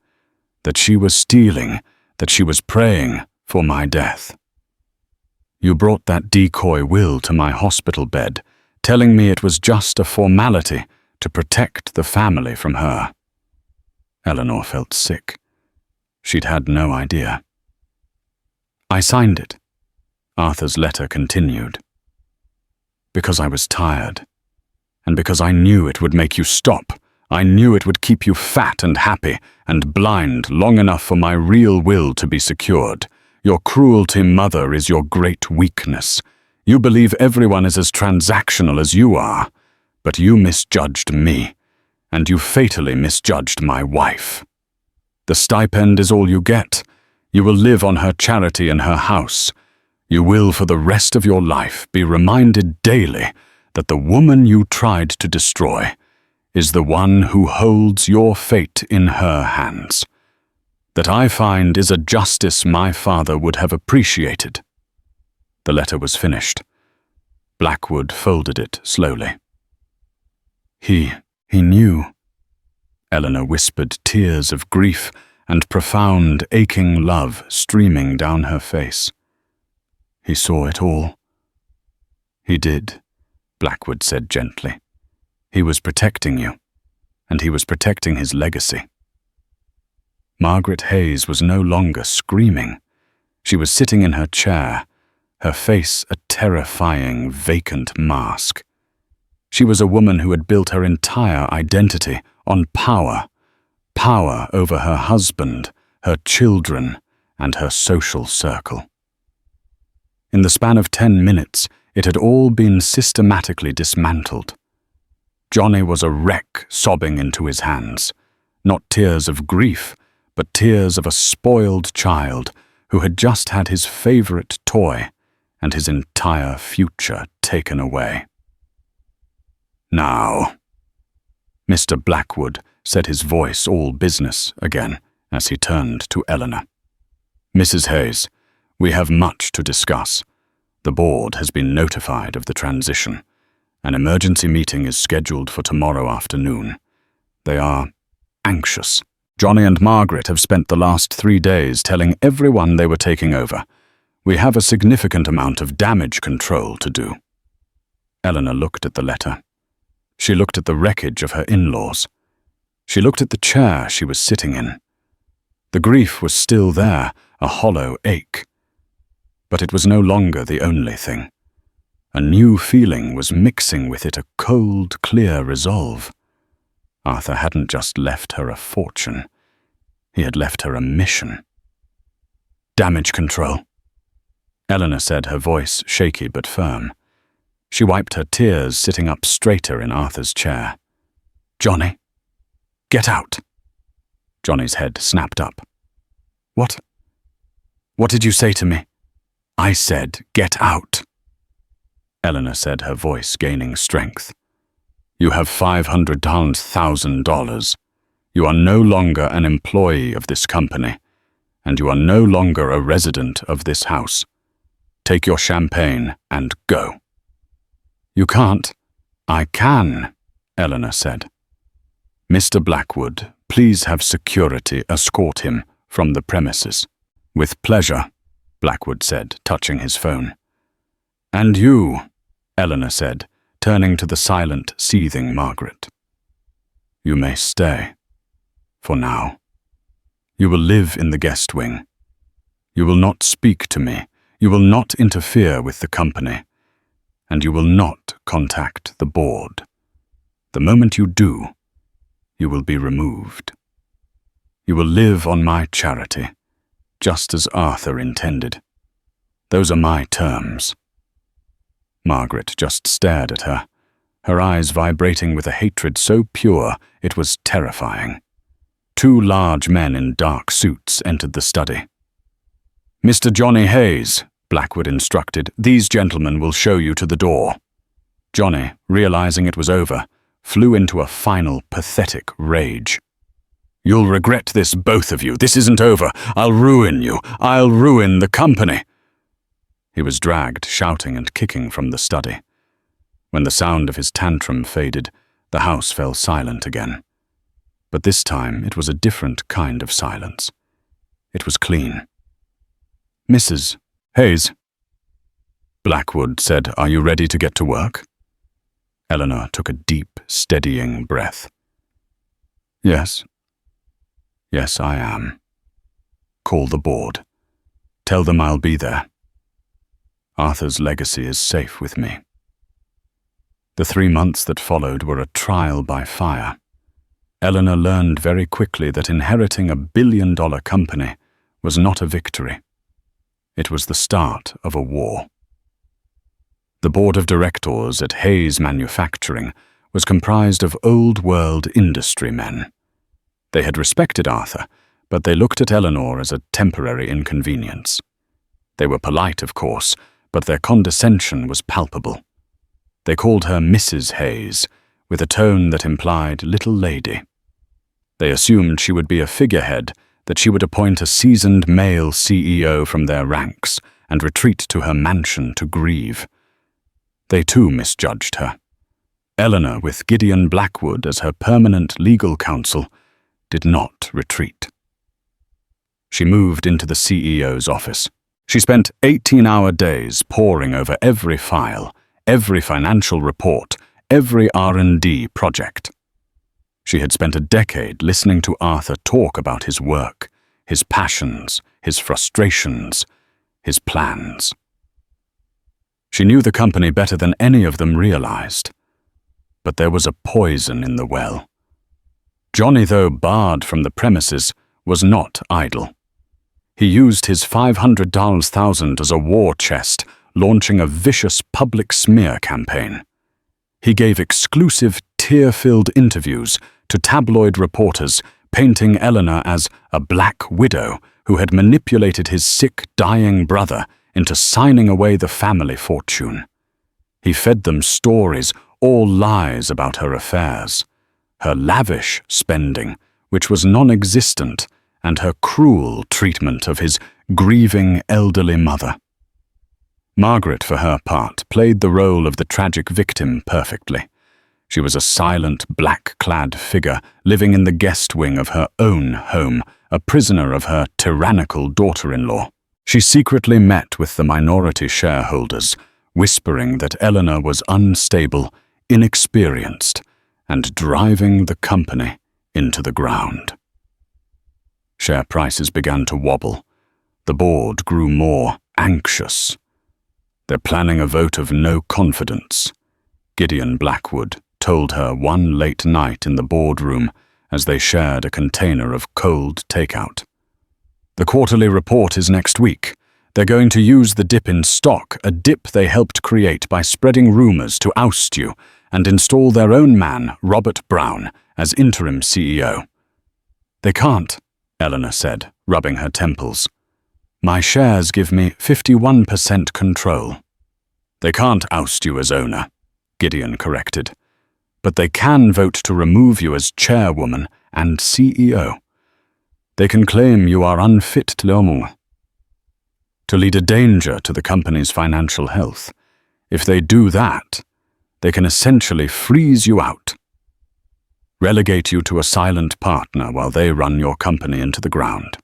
that she was stealing, that she was praying for my death. You brought that decoy will to my hospital bed, telling me it was just a formality to protect the family from her. Eleanor felt sick. She'd had no idea. I signed it. Arthur's letter continued. Because I was tired, and because I knew it would make you stop. I knew it would keep you fat and happy and blind long enough for my real will to be secured. Your cruelty, Mother, is your great weakness. You believe everyone is as transactional as you are, but you misjudged me, and you fatally misjudged my wife. The stipend is all you get. You will live on her charity in her house. You will, for the rest of your life, be reminded daily that the woman you tried to destroy is the one who holds your fate in her hands. That I find is a justice my father would have appreciated. The letter was finished. Blackwood folded it slowly. He knew. Eleanor whispered, tears of grief and profound, aching love streaming down her face. He saw it all. He did, Blackwood said gently. He was protecting you, and he was protecting his legacy. Margaret Hayes was no longer screaming. She was sitting in her chair, her face a terrifying, vacant mask. She was a woman who had built her entire identity on power, power over her husband, her children, and her social circle. In the span of 10 minutes, it had all been systematically dismantled. Johnny was a wreck sobbing into his hands, not tears of grief, but tears of a spoiled child who had just had his favorite toy and his entire future taken away. Now, Mr. Blackwood said, his voice all business again as he turned to Eleanor. Mrs. Hayes, we have much to discuss. The board has been notified of the transition. An emergency meeting is scheduled for tomorrow afternoon. They are anxious. Johnny and Margaret have spent the last 3 days telling everyone they were taking over. We have a significant amount of damage control to do. Eleanor looked at the letter. She looked at the wreckage of her in-laws. She looked at the chair she was sitting in. The grief was still there, a hollow ache. But it was no longer the only thing. A new feeling was mixing with it, a cold, clear resolve. Arthur hadn't just left her a fortune. He had left her a mission. Damage control, Eleanor said, her voice shaky but firm. She wiped her tears, sitting up straighter in Arthur's chair. Johnny, get out. Johnny's head snapped up. What did you say to me? I said, get out. Eleanor said, her voice gaining strength. You have $500,000. You are no longer an employee of this company, and you are no longer a resident of this house. Take your champagne and go." "You can't." "I can," Eleanor said. "Mr. Blackwood, please have security escort him from the premises." "With pleasure," Blackwood said, touching his phone. "And you," Eleanor said, turning to the silent, seething Margaret. "You may stay. For now. You will live in the guest wing. You will not speak to me. You will not interfere with the company. And you will not contact the board. The moment you do, you will be removed. You will live on my charity, just as Arthur intended. Those are my terms." Margaret just stared at her, her eyes vibrating with a hatred so pure it was terrifying. Two large men in dark suits entered the study. "Mr. Johnny Hayes," Blackwood instructed, "these gentlemen will show you to the door." Johnny, realizing it was over, flew into a final, pathetic rage. "You'll regret this, both of you. This isn't over. I'll ruin you. I'll ruin the company." He was dragged, shouting and kicking from the study. When the sound of his tantrum faded, the house fell silent again. But this time it was a different kind of silence. It was clean. "Mrs. Hayes," Blackwood said, "are you ready to get to work?" Eleanor took a deep, steadying breath. "Yes. Yes, I am. Call the board. Tell them I'll be there. Arthur's legacy is safe with me." The 3 months that followed were a trial by fire. Eleanor learned very quickly that inheriting a billion-dollar company was not a victory. It was the start of a war. The board of directors at Hayes Manufacturing was comprised of old-world industry men. They had respected Arthur, but they looked at Eleanor as a temporary inconvenience. They were polite, of course, but their condescension was palpable. They called her Mrs. Hayes, with a tone that implied little lady. They assumed she would be a figurehead, that she would appoint a seasoned male CEO from their ranks and retreat to her mansion to grieve. They too misjudged her. Eleanor, with Gideon Blackwood as her permanent legal counsel, did not retreat. She moved into the CEO's office. She spent 18-hour days poring over every file, every financial report, every R&D project. She had spent a decade listening to Arthur talk about his work, his passions, his frustrations, his plans. She knew the company better than any of them realized. But there was a poison in the well. Johnny, though barred from the premises, was not idle. He used his $500,000 as a war chest, launching a vicious public smear campaign. He gave exclusive, tear-filled interviews to tabloid reporters, painting Eleanor as a black widow who had manipulated his sick, dying brother into signing away the family fortune. He fed them stories, all lies about her affairs, her lavish spending, which was non-existent, and her cruel treatment of his grieving elderly mother. Margaret, for her part, played the role of the tragic victim perfectly. She was a silent, black-clad figure living in the guest wing of her own home, a prisoner of her tyrannical daughter-in-law. She secretly met with the minority shareholders, whispering that Eleanor was unstable, inexperienced, and driving the company into the ground. Share prices began to wobble. The board grew more anxious. "They're planning a vote of no confidence," Gideon Blackwood told her one late night in the boardroom as they shared a container of cold takeout. "The quarterly report is next week. They're going to use the dip in stock, a dip they helped create by spreading rumors to oust you and install their own man, Robert Brown, as interim CEO. "They can't," Eleanor said, rubbing her temples. "My shares give me 51% control." "They can't oust you as owner," Gideon corrected. but they can vote to remove you as chairwoman and CEO. They can claim you are unfit to lead a danger to the company's financial health. If they do that, they can essentially freeze you out, relegate you to a silent partner while they run your company into the ground.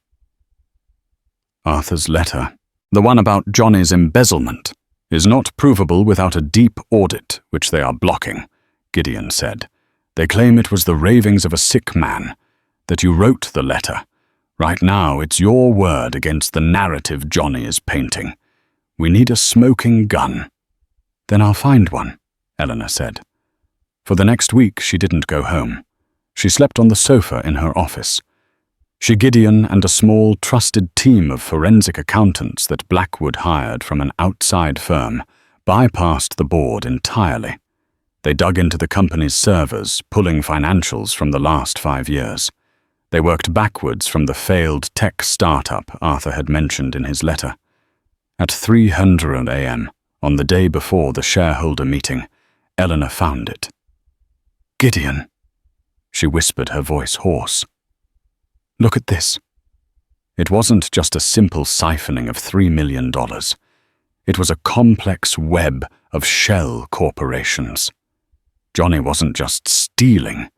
Arthur's letter, the one about Johnny's embezzlement, is not provable without a deep audit, which they are blocking, Gideon said. They claim it was the ravings of a sick man, that you wrote the letter. Right now, it's your word against the narrative Johnny is painting. We need a smoking gun. Then I'll find one, Eleanor said. For the next week, she didn't go home. She slept on the sofa in her office. She, Gideon, and a small, trusted team of forensic accountants that Blackwood hired from an outside firm bypassed the board entirely. They dug into the company's servers, pulling financials from the last 5 years. They worked backwards from the failed tech startup Arthur had mentioned in his letter. At 3:00 a.m., on the day before the shareholder meeting, Eleanor found it. "Gideon," she whispered, her voice hoarse. "Look at this." It wasn't just a simple siphoning of $3 million. It was a complex web of shell corporations. Johnny wasn't just stealing,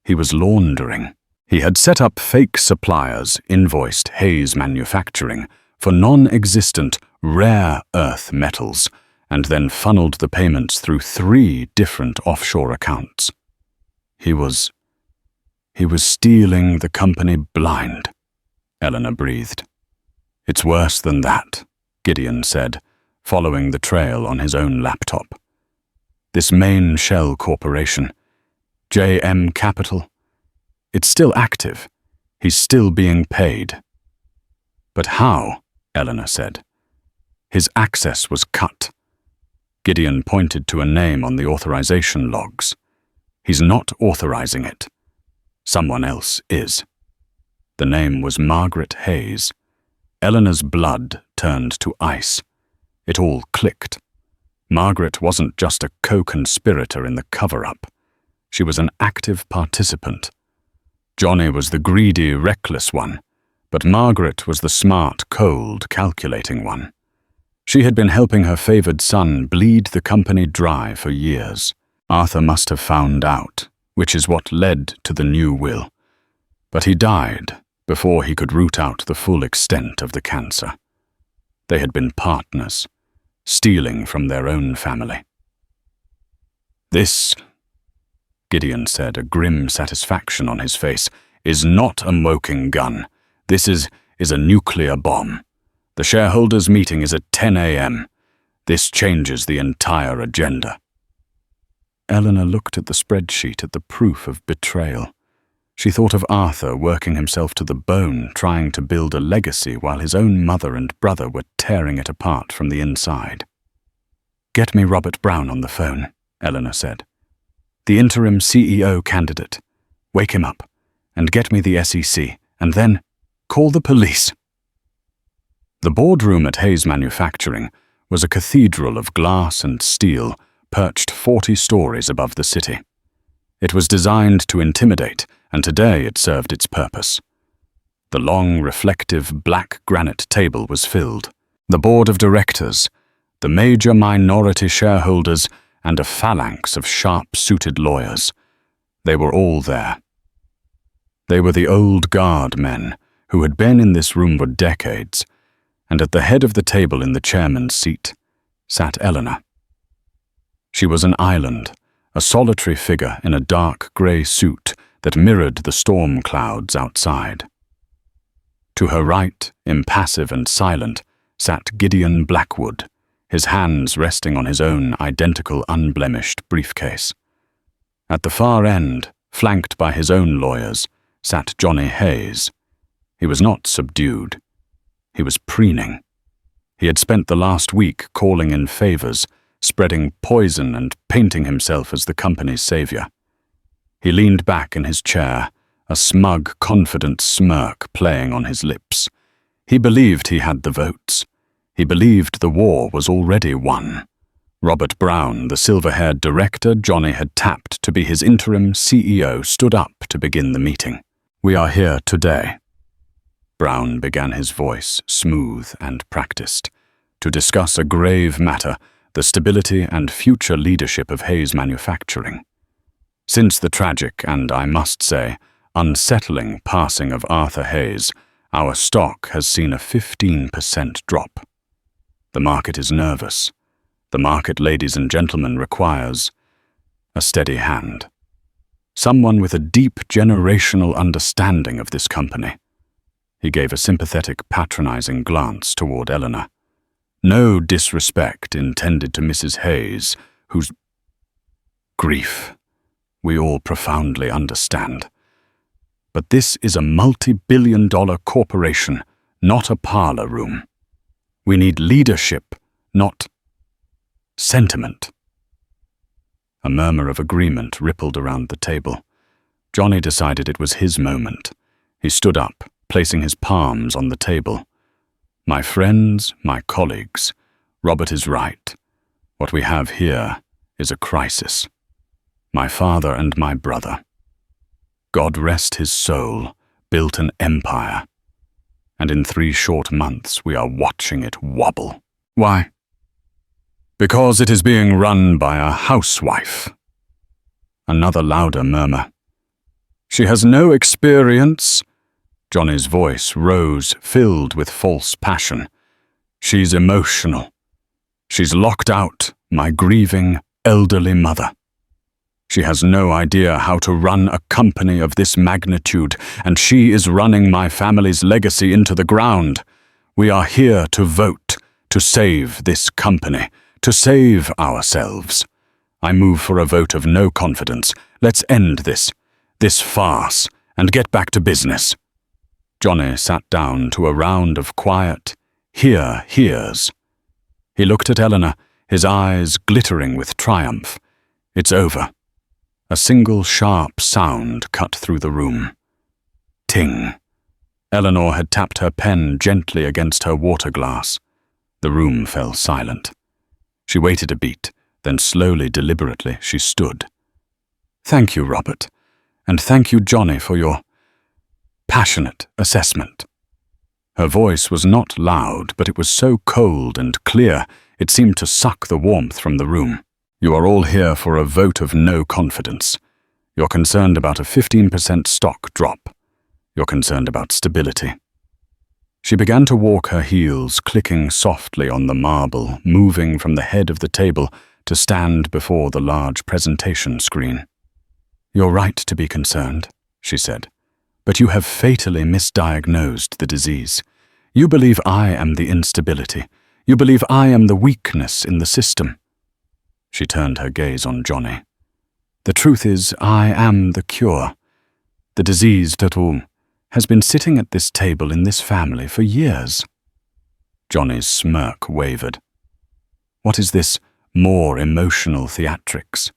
he was laundering. He had set up fake suppliers, invoiced Heir Manufacturing for non-existent rare earth metals, and then funneled the payments through 3 different offshore accounts. He was stealing the company blind, Eleanor breathed. "It's worse than that," Gideon said, following the trail on his own laptop. "This main shell corporation, JM Capital, it's still active. He's still being paid." "But how?" Eleanor said. "His access was cut." Gideon pointed to a name on the authorization logs. "He's not authorizing it. Someone else is." The name was Margaret Hayes. Eleanor's blood turned to ice. It all clicked. Margaret wasn't just a co-conspirator in the cover-up. She was an active participant. Johnny was the greedy, reckless one, but Margaret was the smart, cold, calculating one. She had been helping her favored son bleed the company dry for years. Arthur must have found out, which is what led to the new will. But he died before he could root out the full extent of the cancer. They had been partners, stealing from their own family. "This," Gideon said, a grim satisfaction on his face, "is not a smoking gun. This is a nuclear bomb. The shareholders' meeting is at 10 a.m. This changes the entire agenda." Eleanor looked at the spreadsheet at the proof of betrayal. She thought of Arthur working himself to the bone, trying to build a legacy while his own mother and brother were tearing it apart from the inside. "Get me Robert Brown on the phone," Eleanor said. "The interim CEO candidate. Wake him up, and get me the SEC, and then call the police." The boardroom at Heir Manufacturing was a cathedral of glass and steel, perched 40 stories above the city. It was designed to intimidate, and today it served its purpose. The long, reflective black granite table was filled. The board of directors, the major minority shareholders, and a phalanx of sharp-suited lawyers. They were all there. They were the old guard men who had been in this room for decades, and at the head of the table in the chairman's seat sat Eleanor. She was an island, a solitary figure in a dark grey suit that mirrored the storm clouds outside. To her right, impassive and silent, sat Gideon Blackwood, his hands resting on his own identical unblemished briefcase. At the far end, flanked by his own lawyers, sat Johnny Hayes. He was not subdued. He was preening. He had spent the last week calling in favors, spreading poison and painting himself as the company's savior. He leaned back in his chair, a smug, confident smirk playing on his lips. He believed he had the votes. He believed the war was already won. Robert Brown, the silver-haired director Johnny had tapped to be his interim CEO, stood up to begin the meeting. "We are here today," Brown began, his voice smooth and practiced, "to discuss a grave matter, the stability and future leadership of Heir's manufacturing. Since the tragic and, I must say, unsettling passing of Arthur Hayes, our stock has seen a 15% drop. The market is nervous. The market, ladies and gentlemen, requires a steady hand. Someone with a deep generational understanding of this company." He gave a sympathetic, patronizing glance toward Eleanor. "No disrespect intended to Mrs. Hayes, whose grief we all profoundly understand. But this is a multi-billion-dollar corporation, not a parlor room. We need leadership, not sentiment." A murmur of agreement rippled around the table. Johnny decided it was his moment. He stood up, placing his palms on the table. "My friends, my colleagues, Robert is right. What we have here is a crisis. My father and my brother, God rest his soul, built an empire. And in 3 short months we are watching it wobble. Why? Because it is being run by a housewife." Another louder murmur. "She has no experience." Johnny's voice rose, filled with false passion. "She's emotional. She's locked out my grieving, elderly mother. She has no idea how to run a company of this magnitude, and she is running my family's legacy into the ground. We are here to vote, to save this company, to save ourselves. I move for a vote of no confidence. Let's end this farce, and get back to business." Johnny sat down to a round of quiet, hears. He looked at Eleanor, his eyes glittering with triumph. "It's over." A single sharp sound cut through the room. Ting. Eleanor had tapped her pen gently against her water glass. The room fell silent. She waited a beat, then slowly, deliberately, she stood. "Thank you, Robert, and thank you, Johnny, for your passionate assessment." Her voice was not loud, but it was so cold and clear, it seemed to suck the warmth from the room. "You are all here for a vote of no confidence. You're concerned about a 15% stock drop. You're concerned about stability." She began to walk her heels, clicking softly on the marble, moving from the head of the table to stand before the large presentation screen. "You're right to be concerned," she said, "but you have fatally misdiagnosed the disease. You believe I am the instability. You believe I am the weakness in the system." She turned her gaze on Johnny. "The truth is, I am the cure. The disease that has been sitting at this table in this family for years." Johnny's smirk wavered. "What is this more emotional theatrics?"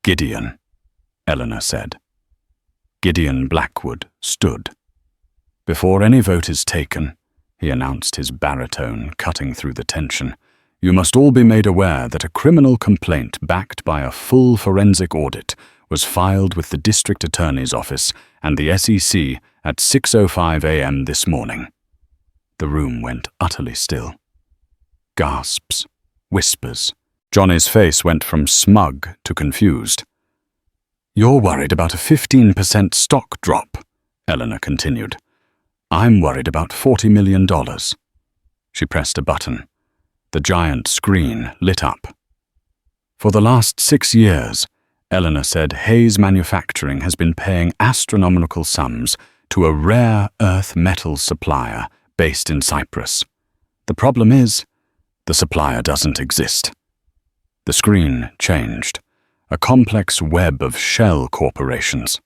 "Gideon," Eleanor said. Gideon Blackwood stood. "Before any vote is taken," he announced, his baritone cutting through the tension, "you must all be made aware that a criminal complaint backed by a full forensic audit was filed with the District Attorney's Office and the SEC at 6:05 a.m. this morning." The room went utterly still. Gasps, whispers. Johnny's face went from smug to confused. "You're worried about a 15% stock drop," Eleanor continued. "I'm worried about $40 million. She pressed a button. The giant screen lit up. "For the last 6 years, Eleanor said, Heir's Manufacturing has been paying astronomical sums to a rare earth metals supplier based in Cyprus. The problem is, the supplier doesn't exist." The screen changed. A complex web of shell corporations.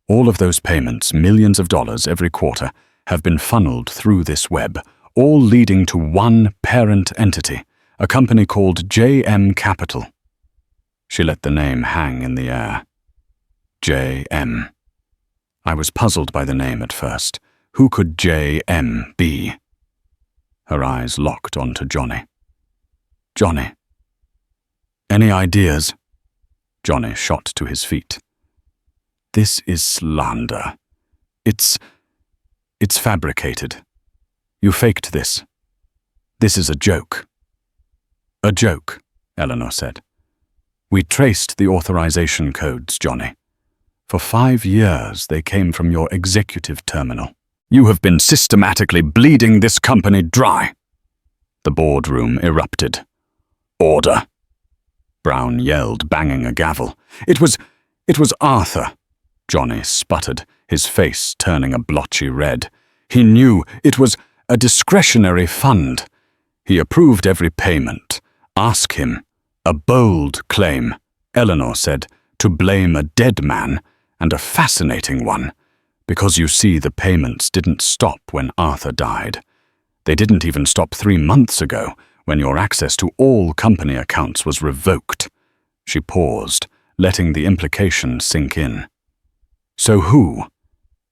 All of those payments, millions of dollars every quarter, have been funneled through this web, all leading to one parent entity, a company called JM Capital. She let the name hang in the air. JM. I was puzzled by the name at first. Who could JM be? Her eyes locked onto Johnny. "Johnny, Any ideas? Johnny shot to his feet. This is slander. It's fabricated. You faked this. This is a joke. A joke, Eleanor said. We traced the authorization codes, Johnny. For 5 years, they came from your executive terminal. You have been systematically bleeding this company dry. The boardroom erupted. Order, Brown yelled, banging a gavel. It was Arthur, Johnny sputtered, his face turning a blotchy red. He knew it was a discretionary fund. He approved every payment. Ask him. A bold claim, Eleanor said, to blame a dead man, and a fascinating one, because you see the payments didn't stop when Arthur died. They didn't even stop 3 months ago, when your access to all company accounts was revoked. She paused, letting the implication sink in. So who,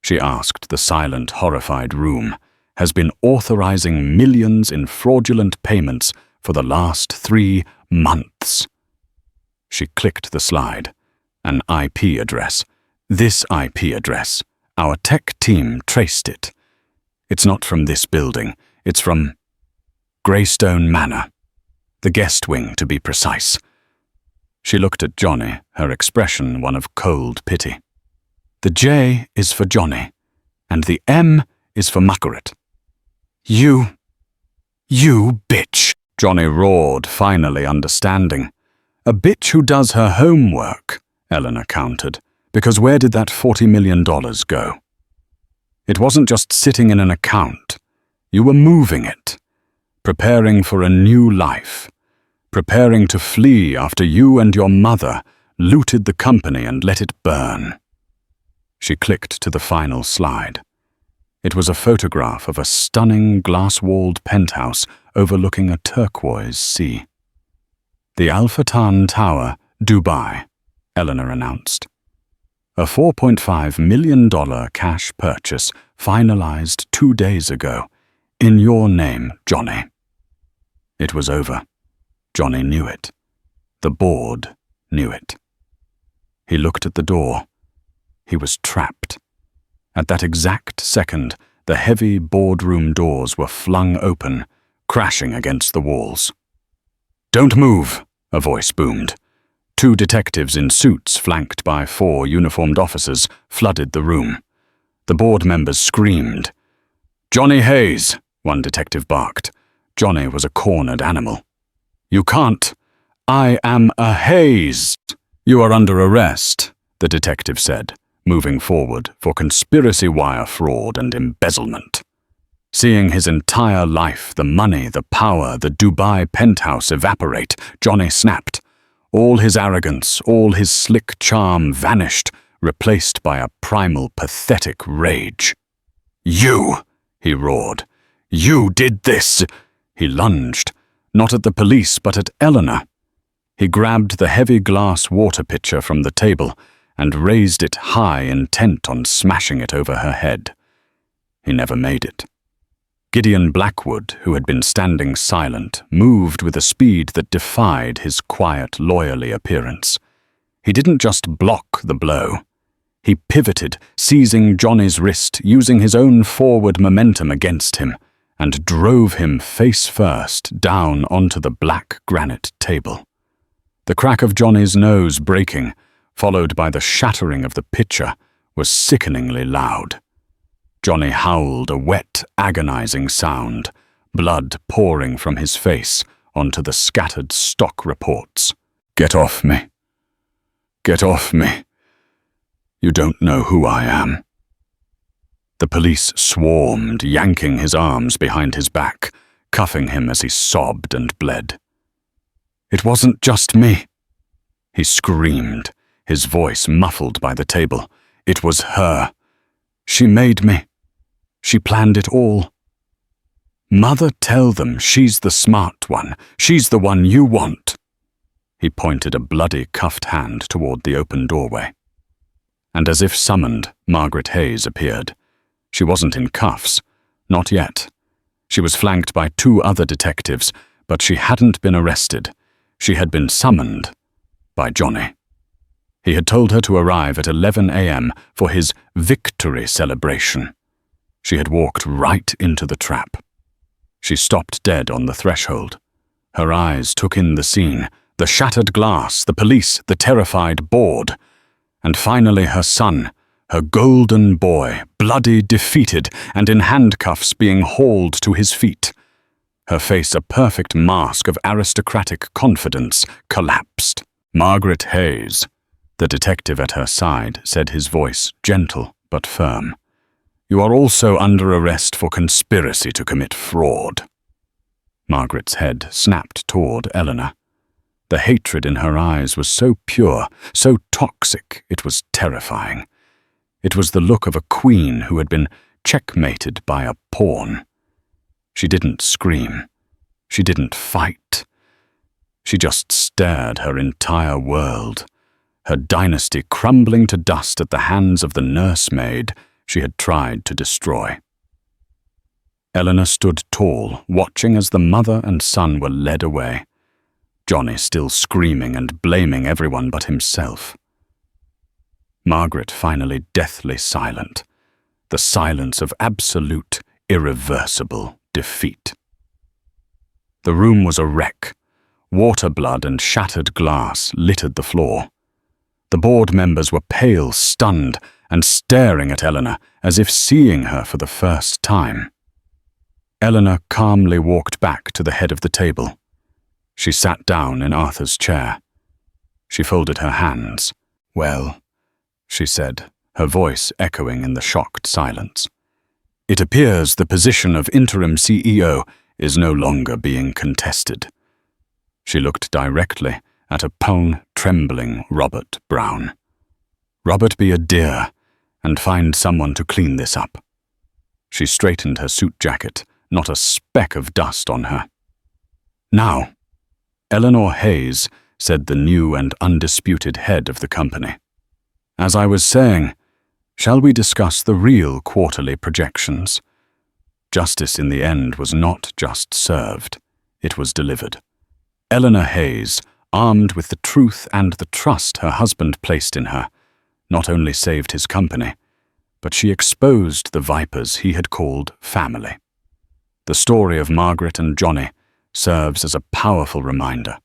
she asked the silent, horrified room, has been authorizing millions in fraudulent payments for the last 3 months? She clicked the slide. An IP address. This IP address. Our tech team traced it. It's not from this building. It's from Greystone Manor. The guest wing, to be precise. She looked at Johnny, her expression one of cold pity. The J is for Johnny, and the M is for Margaret. You bitch, Johnny roared, finally understanding. A bitch who does her homework, Eleanor countered, because where did that $40 million go? It wasn't just sitting in an account. You were moving it, preparing for a new life, preparing to flee after you and your mother looted the company and let it burn. She clicked to the final slide. It was a photograph of a stunning glass-walled penthouse overlooking a turquoise sea. The Al Fatan Tower, Dubai, Eleanor announced. A $4.5 million cash purchase finalized 2 days ago. In your name, Johnny. It was over. Johnny knew it. The board knew it. He looked at the door. He was trapped. At that exact second, the heavy boardroom doors were flung open, crashing against the walls. "Don't move," a voice boomed. 2 detectives in suits, flanked by 4 uniformed officers, flooded the room. The board members screamed. "Johnny Hayes," one detective barked. Johnny was a cornered animal. "You can't. I am a Hayes." "You are under arrest," the detective said, moving forward, for conspiracy wire fraud and embezzlement. Seeing his entire life, the money, the power, the Dubai penthouse evaporate, Johnny snapped. All his arrogance, all his slick charm vanished, replaced by a primal, pathetic rage. "You!" he roared. "You did this!" He lunged, not at the police but at Eleanor. He grabbed the heavy glass water pitcher from the table and raised it high, intent on smashing it over her head. He never made it. Gideon Blackwood, who had been standing silent, moved with a speed that defied his quiet, lawyerly appearance. He didn't just block the blow. He pivoted, seizing Johnny's wrist, using his own forward momentum against him, and drove him face first down onto the black granite table. The crack of Johnny's nose breaking, followed by the shattering of the pitcher, was sickeningly loud. Johnny howled a wet, agonizing sound, blood pouring from his face onto the scattered stock reports. "Get off me. Get off me. You don't know who I am." The police swarmed, yanking his arms behind his back, cuffing him as he sobbed and bled. "It wasn't just me," he screamed, his voice muffled by the table. "It was her. She made me. She planned it all. Mother, tell them she's the smart one. She's the one you want." He pointed a bloody, cuffed hand toward the open doorway. And as if summoned, Margaret Hayes appeared. She wasn't in cuffs. Not yet. She was flanked by 2 other detectives, but she hadn't been arrested. She had been summoned by Johnny. He had told her to arrive at 11 a.m. for his victory celebration. She had walked right into the trap. She stopped dead on the threshold. Her eyes took in the scene, the shattered glass, the police, the terrified board. And finally her son, her golden boy, bloody, defeated, and in handcuffs being hauled to his feet. Her face, a perfect mask of aristocratic confidence, collapsed. Margaret Hayes, the detective at her side, said, his voice gentle but firm. "You are also under arrest for conspiracy to commit fraud." Margaret's head snapped toward Eleanor. The hatred in her eyes was so pure, so toxic, it was terrifying. It was the look of a queen who had been checkmated by a pawn. She didn't scream. She didn't fight. She just stared, her entire world, her dynasty crumbling to dust at the hands of the nursemaid she had tried to destroy. Eleanor stood tall, watching as the mother and son were led away, Johnny still screaming and blaming everyone but himself. Margaret finally deathly silent, the silence of absolute, irreversible defeat. The room was a wreck. Water blood and shattered glass littered the floor. The board members were pale, stunned, and staring at Eleanor as if seeing her for the first time. Eleanor calmly walked back to the head of the table. She sat down in Arthur's chair. She folded her hands. "Well," she said, her voice echoing in the shocked silence, "it appears the position of interim CEO is no longer being contested." She looked directly at a palm trembling Robert Brown. "Robert, be a dear and find someone to clean this up." She straightened her suit jacket, not a speck of dust on her. "Now," Eleanor Hayes said, the new and undisputed head of the company. "As I was saying, shall we discuss the real quarterly projections? Justice in the end was not just served, it was delivered. Eleanor Hayes, armed with the truth and the trust her husband placed in her, not only saved his company, but she exposed the vipers he had called family. The story of Margaret and Johnny serves as a powerful reminder.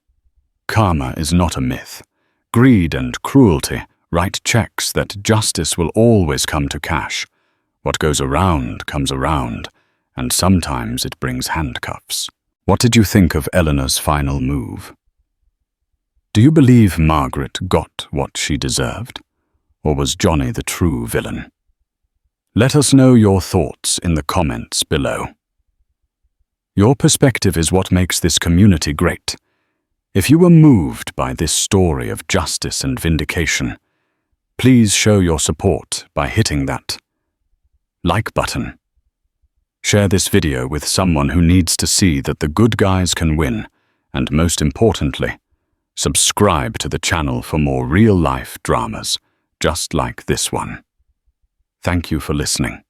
Karma is not a myth. Greed and cruelty write checks that justice will always come to cash. What goes around comes around, and sometimes it brings handcuffs. What did you think of Eleanor's final move? Do you believe Margaret got what she deserved, or was Johnny the true villain? Let us know your thoughts in the comments below. Your perspective is what makes this community great. If you were moved by this story of justice and vindication, please show your support by hitting that like button. Share this video with someone who needs to see that the good guys can win, and most importantly, subscribe to the channel for more real-life dramas just like this one. Thank you for listening.